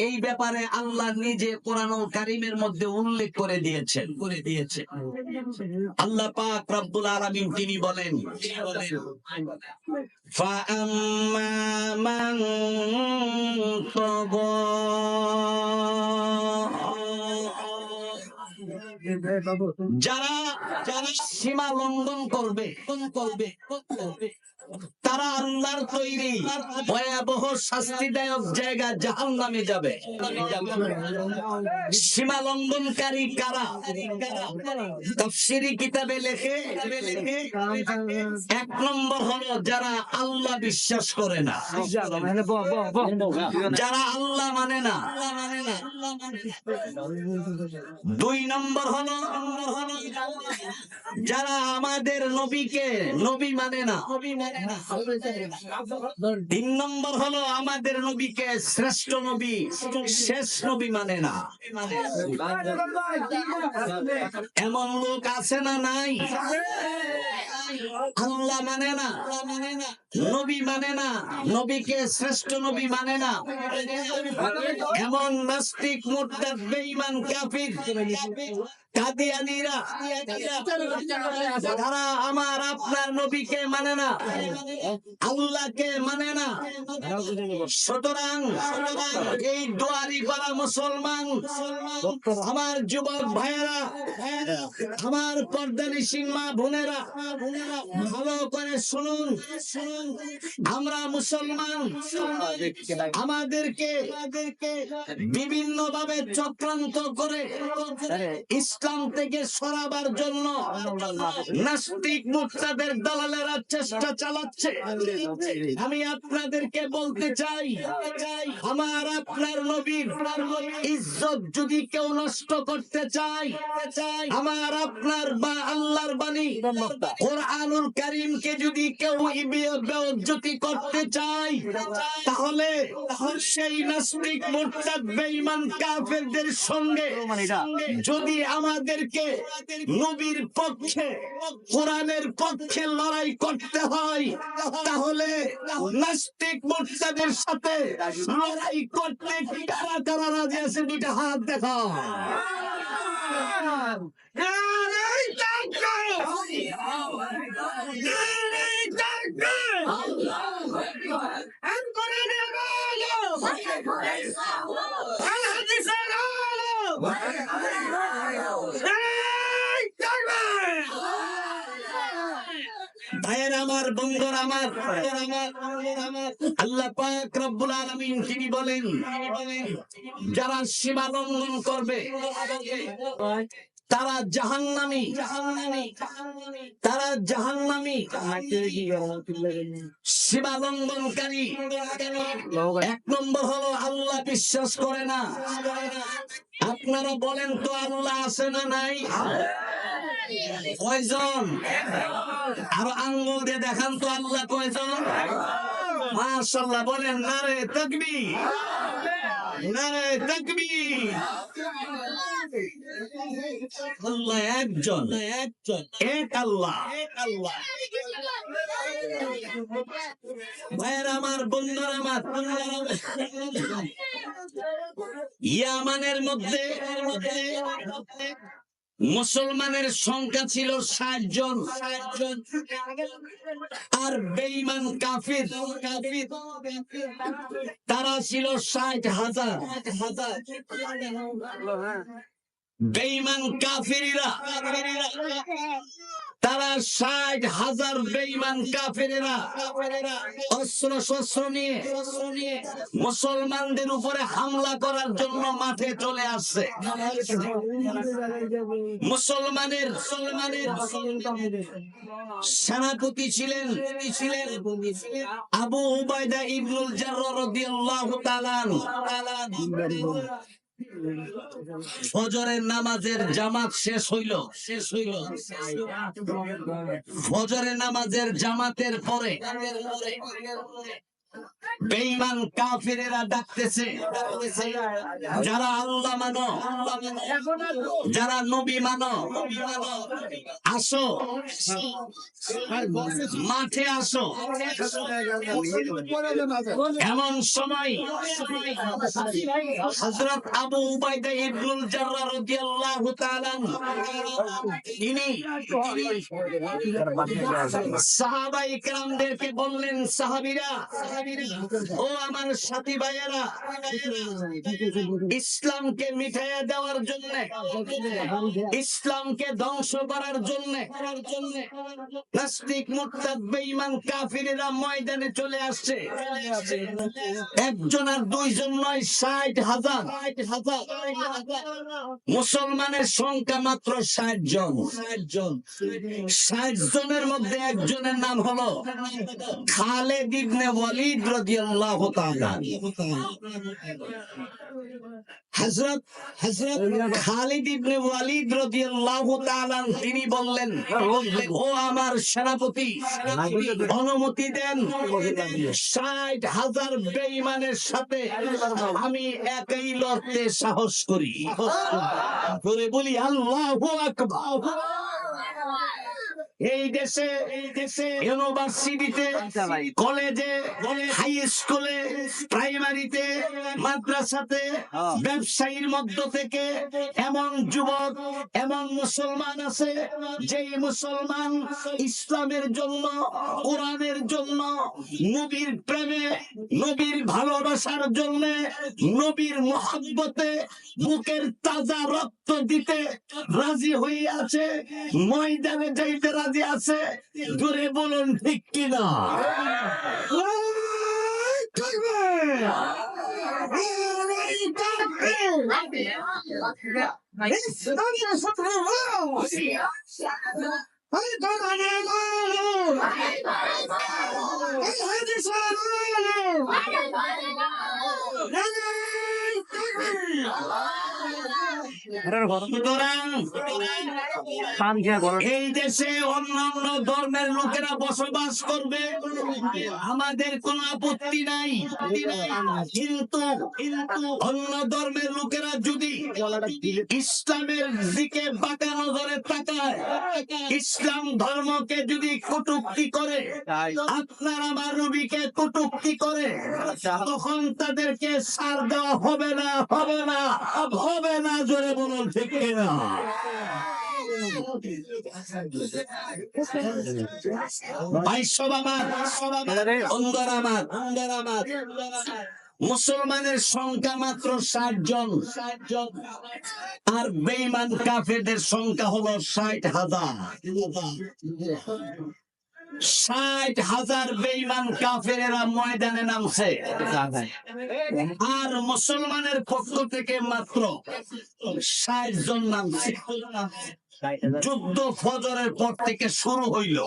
এই ব্যাপারে আল্লাহ নিজে কোরআনুল কারীমের মধ্যে উল্লেখ করে দিয়েছেন। আল্লাহ পাক রব্বুল আলামিন তিনি বলেন, ফাআম্মা মান তাগা, যারা সীমা লঙ্ঘন করবে তারা আল্লাহর তৈরি ভয়াবহ শাস্তিদায়ক জায়গা জাহান্নামে যাবে। সীমা লঙ্ঘনকারী কারা? তাফসীরি কিতাবে লেখে এক নম্বর হলো যারা আল্লাহ বিশ্বাস করে না, যারা আল্লাহ মানে না। দুই নম্বর হলো যারা আমাদের নবীকে নবী মানে না। তিন নম্বর হলো আমাদের নবীকে শ্রেষ্ঠ নবী, শেষ নবী মানে না। এমন লোক আছে না নাই? আল্লাহ মানে না, নবী মানে না, নবীকে শ্রেষ্ঠ নবী মানে না। এমন নাস্তিক, মুরতাদ, বেঈমান, কাফির, কাদিয়ানীরা যারা আমার আপনার নবীকে মানে না, আল্লাহকে মানে না। সুতরাং এই দুয়ারি পাড়া মুসলমান আমার যুবক ভাইয়েরা, আমার পর্দানিশীন মা বোনেরা, ভালো করে শুনুন। আমরা মুসলমান, আমাদেরকে বিভিন্ন ভাবে চক্রান্ত করে ইসলাম থেকে সরাবার জন্য নাস্তিক মুরতাদের দালালেরা চেষ্টা চালাচ্ছে। আমি আপনাদেরকে বলতে চাই, আমার আপনার নবীর ইজ্জত যদি কেউ নষ্ট করতে চায়, আমার আপনার বা আল্লাহর বাণী কোরআনুল কারীমকে যদি কেউ বেইজ্জতি করতে চায়, তাহলে সেই নাস্তিক, মুরতাদ, বেঈমান, কাফেরদের সঙ্গে যদি আমাদেরকে নবীর পক্ষে, কোরআনের পক্ষে লড়াই করতে হয়, তাহলে নাস্তিক মুরতাদের সাথে লড়াই করতে কারা কারা রাজি আছে? দুইটা হাত দেখাও। ভাইয়ের আমার, বন্ধুর আমার, আল্লাহ পাক রব্বুল আলামিন তিনি বলেন, যারা সীমা লঙ্ঘন করবে তারা জাহান্নামী, তারা জাহান্নামী। সীমা লঙ্ঘনকারী এক নম্বর হলো আল্লাহ বিশ্বাস করে না। আপনারা বলেন তো আল্লাহ আছে না নাই? কয়জন? আর আঙ্গুল দিয়ে দেখান তো আল্লাহ কয়জন? মাশাআল্লাহ বলেন নারে তাকবীর, নারে তাকবীর। আল্লাহ একজন, এক আল্লাহ। ভাইয়ের আমার, বন্ধুরা আমার, ইয়ামানের মধ্যে মুসলমানের সংখ্যা ছিল 60 জন, আর বেঈমান কাফির তারা ছিল 60,000। বেঈমান কাফিররা তারা 60,000 বেঈমান কাফেরেরা অস্ত্র শস্ত্র নিয়ে মুসলমানদের উপরে হামলা করার জন্য মাঠে চলে আসছে। মুসলমানের সেনাপতি ছিলেন আবু উবাইদা ইবনুল জাররাহ রাদিয়াল্লাহু তাআলা আনহু। ফজরের নামাজের জামাত শেষ হইল। ফজরের নামাজের জামাতের পরে বেঈমান কাফিরেরা ডাকতেছে, যারা আল্লাহ মানো, যারা নবী মানো, আসো মাঠে আসো। এমন সময় হযরত আবু উবাইদা ইবনুল জাররাহ রাদিয়াল্লাহু তাআলা তিনি সাহাবায়ে কেরামদেরকে বললেন, সাহাবীরা, ও আমার সাথী ভাইয়েরা, ইসলামকে মিটাইয়া দেওয়ার জন্য, ইসলামকে ধ্বংস করার জন্য নাস্তিক মুরতাদ বেঈমান কাফিরেরা ময়দানে চলে আসছে। একজন আর দুইজন নয়, 60,000। মুসলমানের সংখ্যা মাত্র 60 জন। 60 জনের মধ্যে একজনের নাম হলো খালিদ ইবনে ওয়ালিদ রাদিয়াল্লাহু তাআলা। হযরত খালিদ ইবনে ওয়ালিদ রাদিয়াল্লাহু তাআলা তিনি বললেন, ও আমার সেনাপতি, অনুমতি দেন 60,000 বেঈমানের সাথে আমি একাই লড়তে সাহস করি। করে বলি আল্লাহু আকবার। এই দেশে ইউনিভার্সিটিতে, কলেজে, হাই স্কুলে, প্রাইমারিতে, মাদ্রাসাতে, ব্যবসায়ীর মধ্য থেকে এমন যুবক, এমন মুসলমান আছে যেই মুসলমান ইসলামের জন্য, কোরআনের জন্য, নবীর প্রেমে, নবীর ভালোবাসার জন্য, নবীর মহব্বতে বুকের তাজা রক্ত দিতে রাজি হয়ে আছে, ময়দানে যাইতে রাজি আছে। জোরে বলুন ঠিক কিনা? এই দেশে অন্যান্য ধর্মের লোকেরা বসবাস করবে, আমাদের কোনো আপত্তি নাই, কিন্তু অন্য ধর্মের লোকেরা যদি ইসলামের দিকে বাঁকা নজরে তাকায়, ইসলাম ধর্মকে যদি কটূক্তি করে, আপনার আমার নবীকে কটূক্তি করে, তখন তাদেরকে ছাড় দেওয়া হবে না, হবে না, হবে না। জোরে বলুন ঠিক কিনা? মুসলমানের সংখ্যা মাত্র 60 জন, আর বেঈমান কাফেরদের সংখ্যা হলো 60,000। 60,000 বেঈমান কাফেরেরা ময়দানে নামছে, আর মুসলমানের পক্ষ থেকে মাত্র 60 জন নামছে। যুদ্ধ ফজরের পর থেকে শুরু হইল,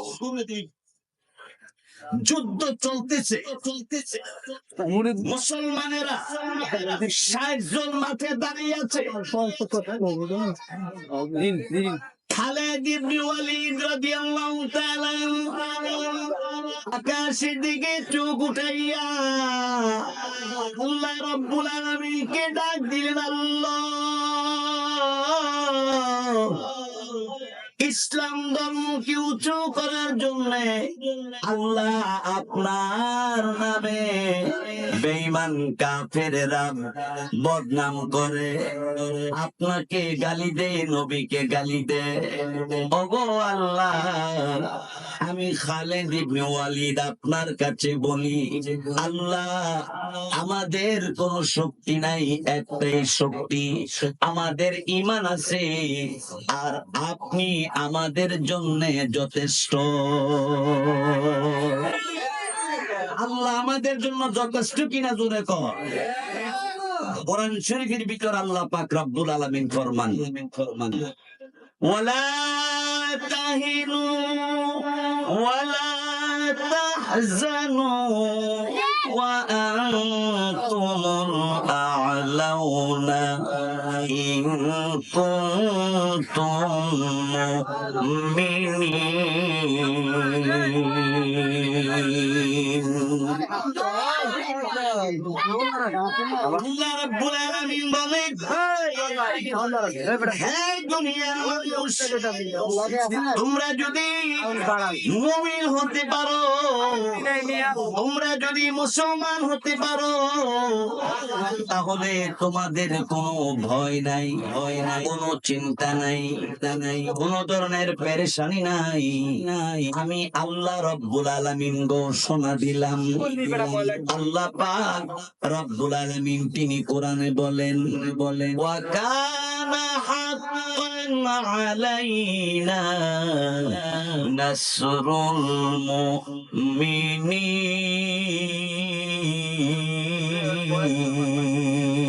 যুদ্ধ চলতেছে। মুসলমানেরা 60 জন মাঠে দাঁড়িয়ে আছে। খালিদ ইবনে ওয়ালিদ রাদিয়াল্লাহু তাআলা আকাশের দিকে চোখ উঠাইয়া আল্লাহ রাব্বুল আলামিনকে ডাক দিলেন, আল্লাহ, ইসলাম ধর্মকে উঁচু করার জন্য আল্লাহ আপনার নামে বেঈমান কাফেরেরা বদনাম করে, আপনাকে গালি দেয়, নবীকে গালি দেয়। ওগো আল্লাহ, আমি খালিদ ইবনে ওয়ালিদ আপনার কাছে বলি, আল্লাহ, আমাদের কোন শক্তি নাই, একটাই শক্তি, আমাদের ঈমান আছে, আর আপনি আমাদের জন্য যথেষ্ট। আল্লাহ আমাদের জন্য যথেষ্ট কিনা জোরে কর। কোরআন শরীফের ভিতর আল্লাহ পাক রব্বুল আলামিন ফরমান, ওয়ালা তাহিনু ওয়ালা তাহজানু ওয়া আনতুমুল আ'লাউনা ইন কুনতুম মুমিনিন। আল্লাহ রাব্বুল আলামিন বলেন, হে দুনিয়ার মানুষ, তোমরা যদি মুমিন হতে পারো, তোমরা যদি মুসলমান হতে পারো, তাহলে তোমাদের কোনো ভয় নাই, কোনো চিন্তা নাই, কোনো ধরনের পেরেশানি নাই। আমি আল্লাহ রব্বুল আলামিন ঘোষণা দিলাম। আল্লাহ পাক রব্বুল আলামিন তিনি কোরআনে বলেন ওয়া কানা হাক্কান আলাইনা নাসরুল মুমিনিন।